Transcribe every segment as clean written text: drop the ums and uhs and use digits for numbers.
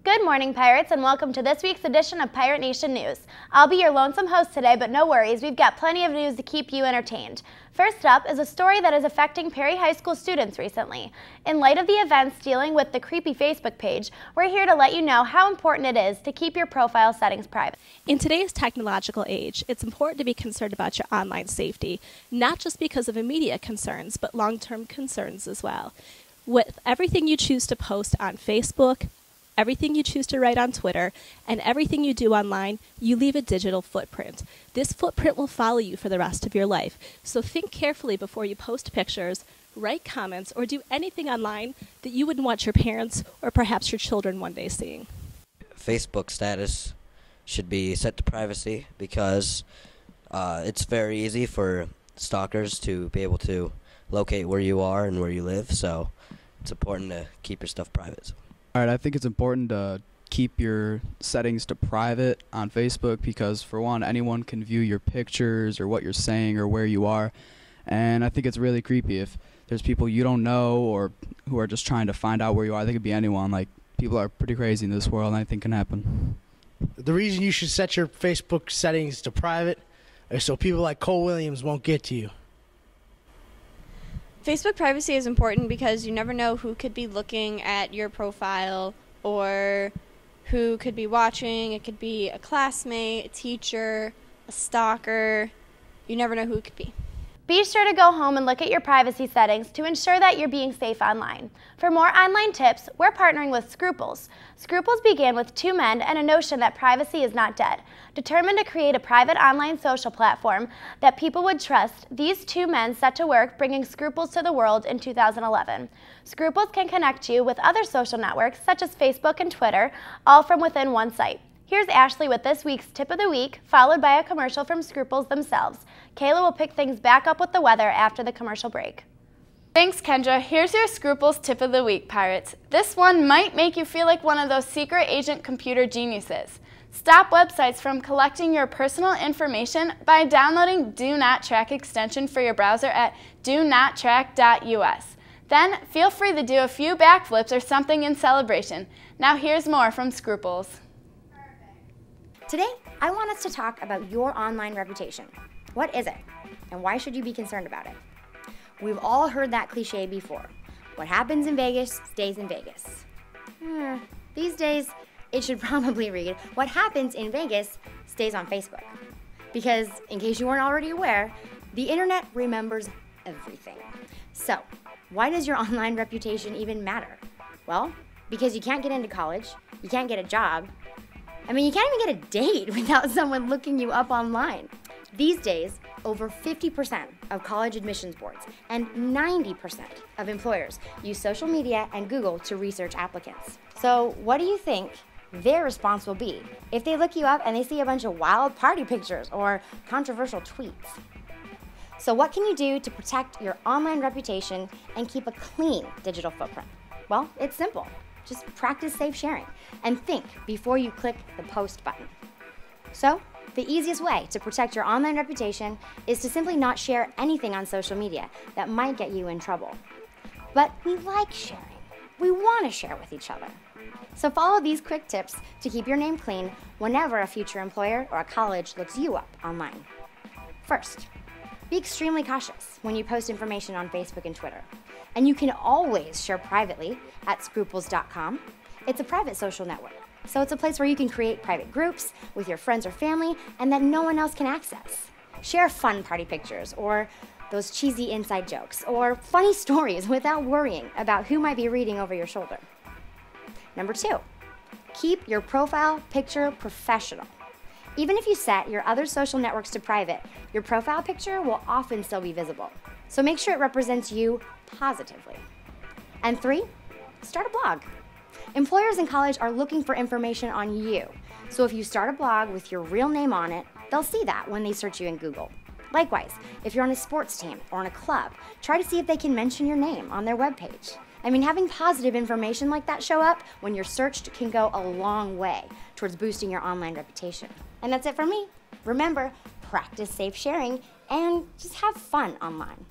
Good morning, Pirates, and welcome to this week's edition of Pirate Nation News. I'll be your lonesome host today, but no worries, we've got plenty of news to keep you entertained. First up is a story that is affecting Perry High School students recently. In light of the events dealing with the creepy Facebook page, we're here to let you know how important it is to keep your profile settings private. In today's technological age, it's important to be concerned about your online safety, not just because of immediate concerns, but long-term concerns as well. With everything you choose to post on Facebook, everything you choose to write on Twitter, and everything you do online, you leave a digital footprint. This footprint will follow you for the rest of your life. So think carefully before you post pictures, write comments, or do anything online that you wouldn't want your parents or perhaps your children one day seeing. Facebook status should be set to privacy because it's very easy for stalkers to be able to locate where you are and where you live, so it's important to keep your stuff private. All right, I think it's important to keep your settings to private on Facebook because, for one, anyone can view your pictures or what you're saying or where you are, and I think it's really creepy if there's people you don't know or who are just trying to find out where you are. I think it could be anyone. Like, people are pretty crazy in this world, and anything can happen. The reason you should set your Facebook settings to private is so people like Cole Williams won't get to you. Facebook privacy is important because you never know who could be looking at your profile or who could be watching. It could be a classmate, a teacher, a stalker. You never know who it could be. Be sure to go home and look at your privacy settings to ensure that you're being safe online. For more online tips, we're partnering with Scruples. Scruples began with two men and a notion that privacy is not dead. Determined to create a private online social platform that people would trust, these two men set to work bringing Scruples to the world in 2011. Scruples can connect you with other social networks such as Facebook and Twitter, all from within one site. Here's Ashley with this week's Tip of the Week, followed by a commercial from Scruples themselves. Kayla will pick things back up with the weather after the commercial break. Thanks, Kendra. Here's your Scruples Tip of the Week, Pirates. This one might make you feel like one of those secret agent computer geniuses. Stop websites from collecting your personal information by downloading Do Not Track extension for your browser at donottrack.us. Then feel free to do a few backflips or something in celebration. Now here's more from Scruples. Today, I want us to talk about your online reputation. What is it, and why should you be concerned about it? We've all heard that cliche before. What happens in Vegas stays in Vegas. These days, it should probably read, what happens in Vegas stays on Facebook. Because, in case you weren't already aware, the internet remembers everything. So, why does your online reputation even matter? Well, because you can't get into college, you can't get a job, you can't even get a date without someone looking you up online. These days, over 50% of college admissions boards and 90% of employers use social media and Google to research applicants. So what do you think their response will be if they look you up and they see a bunch of wild party pictures or controversial tweets? So what can you do to protect your online reputation and keep a clean digital footprint? Well, it's simple. Just practice safe sharing and think before you click the post button. So, the easiest way to protect your online reputation is to simply not share anything on social media that might get you in trouble. But we like sharing. We want to share with each other. So follow these quick tips to keep your name clean whenever a future employer or a college looks you up online. First, be extremely cautious when you post information on Facebook and Twitter. And you can always share privately at scruples.com. It's a private social network, so it's a place where you can create private groups with your friends or family and that no one else can access. Share fun party pictures or those cheesy inside jokes or funny stories without worrying about who might be reading over your shoulder. Number 2, keep your profile picture professional. Even if you set your other social networks to private, your profile picture will often still be visible. So make sure it represents you positively. And 3, start a blog. Employers in college are looking for information on you. So if you start a blog with your real name on it, they'll see that when they search you in Google. Likewise, if you're on a sports team or in a club, try to see if they can mention your name on their webpage. Having positive information like that show up when you're searched can go a long way towards boosting your online reputation. And that's it for me. Remember, practice safe sharing and just have fun online.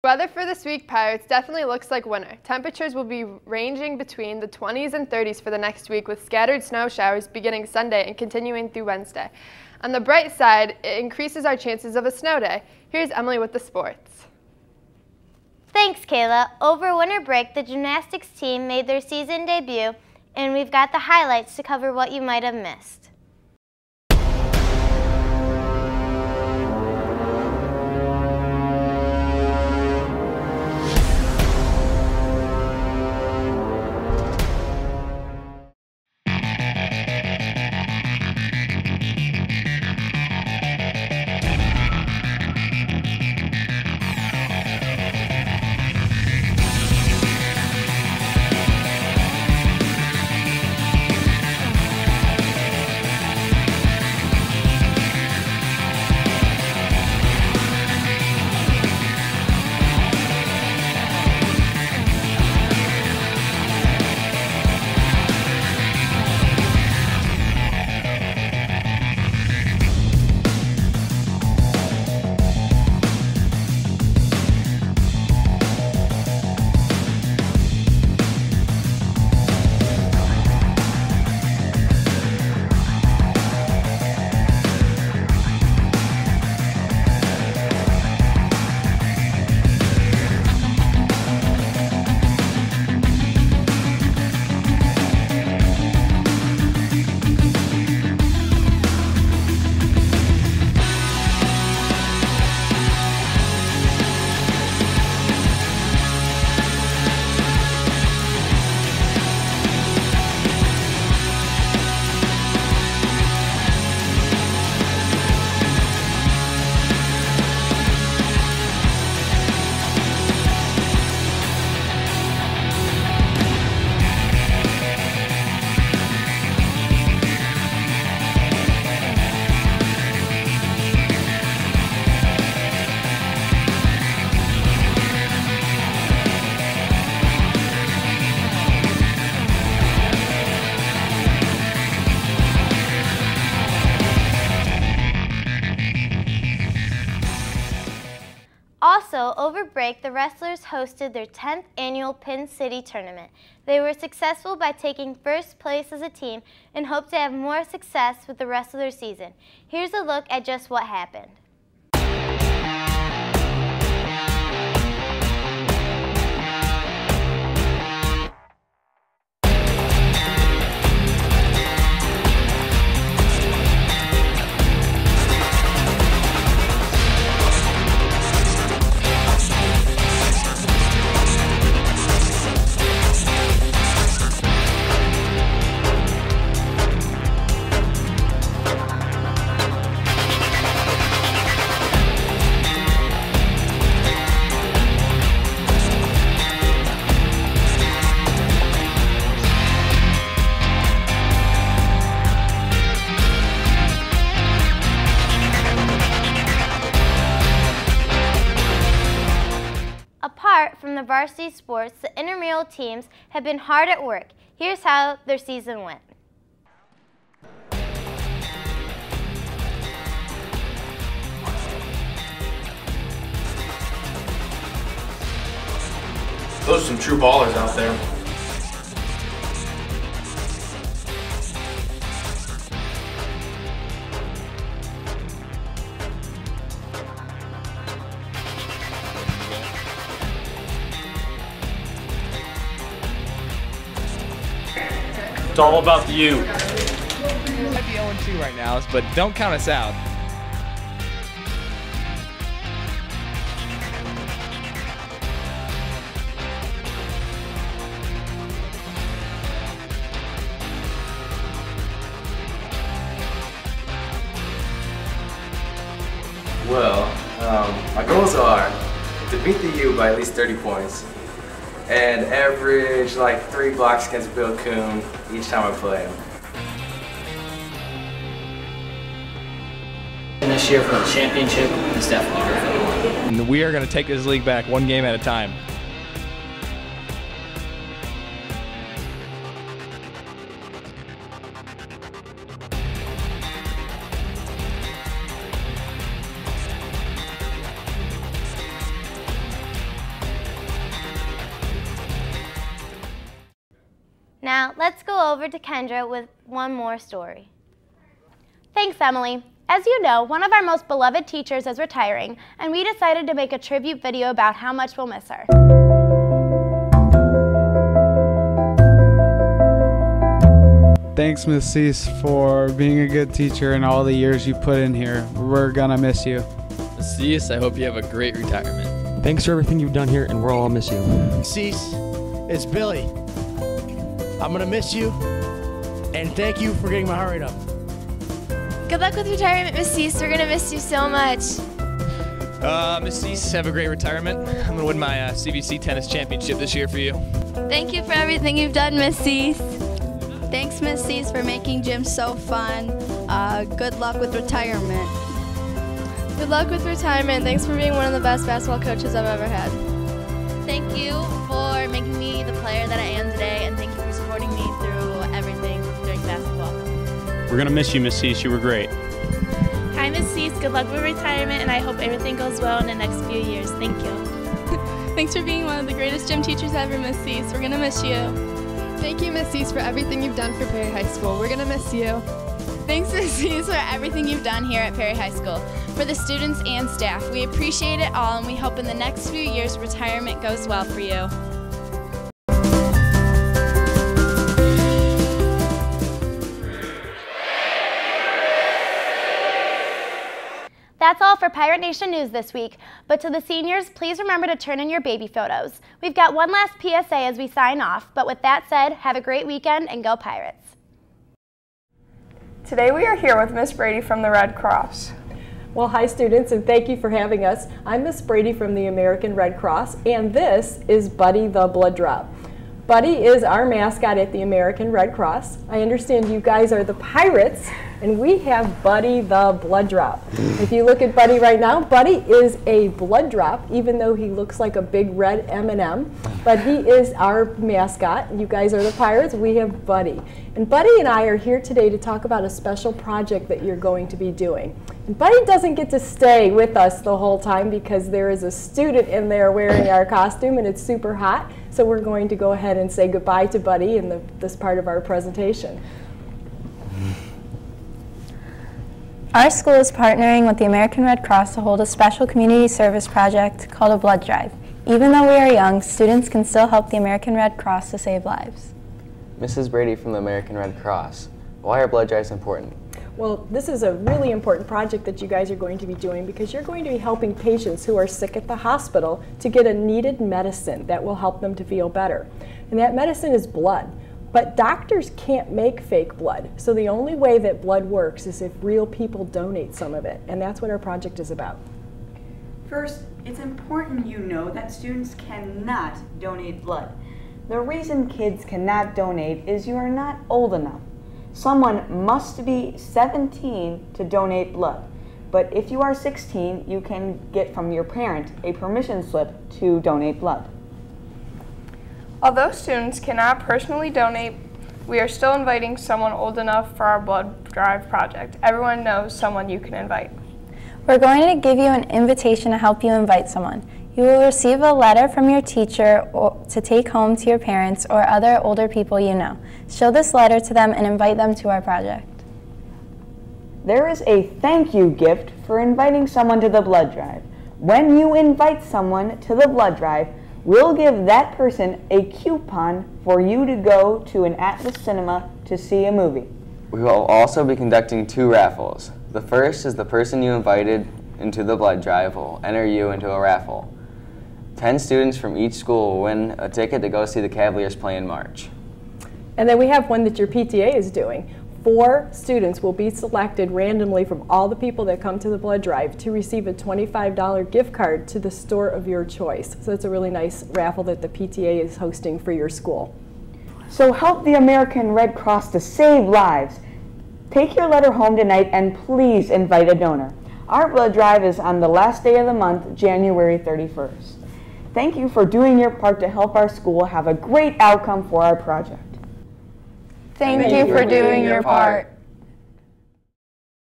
Weather for this week, Pirates, definitely looks like winter. Temperatures will be ranging between the 20s and 30s for the next week, with scattered snow showers beginning Sunday and continuing through Wednesday. On the bright side, it increases our chances of a snow day. Here's Emily with the sports. Thanks, Kayla. Over winter break, the gymnastics team made their season debut, and we've got the highlights to cover what you might have missed. Also, over break, the wrestlers hosted their 10th annual Pin City tournament. They were successful by taking first place as a team and hope to have more success with the rest of their season. Here's a look at just what happened. Apart from the varsity sports, the intramural teams have been hard at work. Here's how their season went. Those are some true ballers out there. It's all about the you. We might be 0-2 right now, but don't count us out. Well, my goals are to beat the U by at least 30 points and average like 3 blocks against Bill Coon each time I play him. This year for the championship is definitely And we are going to take this league back one game at a time. Now, let's go over to Kendra with one more story. Thanks, Emily. As you know, one of our most beloved teachers is retiring, and we decided to make a tribute video about how much we'll miss her. Thanks, Miss Cease, for being a good teacher and all the years you put in here. We're gonna miss you. Miss Cease, I hope you have a great retirement. Thanks for everything you've done here, and we'll all miss you. Cease, it's Billy. I'm gonna miss you, and thank you for getting my heart rate up. Good luck with retirement, Miss Cease. We're gonna miss you so much. Miss Cease, have a great retirement. I'm gonna win my CVC tennis championship this year for you. Thank you for everything you've done, Miss Cease. Thanks, Miss Cease, for making gym so fun. Good luck with retirement. Good luck with retirement. Thanks for being one of the best basketball coaches I've ever had. Thank you for making me the player that I am today, and thank you for supporting me through everything during basketball. We're going to miss you, Miss Cease. You were great. Hi, Miss Cease. Good luck with retirement, and I hope everything goes well in the next few years. Thank you. Thanks for being one of the greatest gym teachers ever, Miss Cease. We're going to miss you. Thank you, Miss Cease, for everything you've done for Perry High School. We're going to miss you. Thanks, Miss Cease, for everything you've done here at Perry High School. For the students and staff, we appreciate it all, and we hope in the next few years retirement goes well for you. That's all for Pirate Nation News this week, but to the seniors, please remember to turn in your baby photos. We've got one last PSA as we sign off, but with that said, have a great weekend and go Pirates. Today we are here with Miss Brady from the Red Cross. Well, hi students, and thank you for having us. I'm Miss Brady from the American Red Cross, and this is Buddy the Blood Drop. Buddy is our mascot at the American Red Cross. I understand you guys are the Pirates, and we have Buddy the Blood Drop. If you look at Buddy right now, Buddy is a blood drop, even though he looks like a big red M&M, but he is our mascot. You guys are the Pirates, we have Buddy. And Buddy and I are here today to talk about a special project that you're going to be doing. And Buddy doesn't get to stay with us the whole time because there is a student in there wearing our costume and it's super hot. So we're going to go ahead and say goodbye to Buddy in this part of our presentation. Our school is partnering with the American Red Cross to hold a special community service project called a blood drive. Even though we are young, students can still help the American Red Cross to save lives. Mrs. Brady from the American Red Cross, why are blood drives important? Well, this is a really important project that you guys are going to be doing because you're going to be helping patients who are sick at the hospital to get a needed medicine that will help them to feel better. And that medicine is blood. But doctors can't make fake blood. So the only way that blood works is if real people donate some of it. And that's what our project is about. First, it's important you know that students cannot donate blood. The reason kids cannot donate is you are not old enough. Someone must be 17 to donate blood. But if you are 16, you can get from your parent a permission slip to donate blood. Although students cannot personally donate, we are still inviting someone old enough for our blood drive project. Everyone knows someone you can invite. We're going to give you an invitation to help you invite someone. You will receive a letter from your teacher to take home to your parents or other older people you know. Show this letter to them and invite them to our project. There is a thank you gift for inviting someone to the blood drive. When you invite someone to the blood drive, we'll give that person a coupon for you to go to an Atlas Cinema to see a movie. We will also be conducting 2 raffles. The first is the person you invited into the blood drive will enter you into a raffle. 10 students from each school will win a ticket to go see the Cavaliers play in March. And then we have one that your PTA is doing. 4 students will be selected randomly from all the people that come to the blood drive to receive a $25 gift card to the store of your choice. So it's a really nice raffle that the PTA is hosting for your school. So help the American Red Cross to save lives. Take your letter home tonight and please invite a donor. Our blood drive is on the last day of the month, January 31st. Thank you for doing your part to help our school have a great outcome for our project. Thank you for doing your part.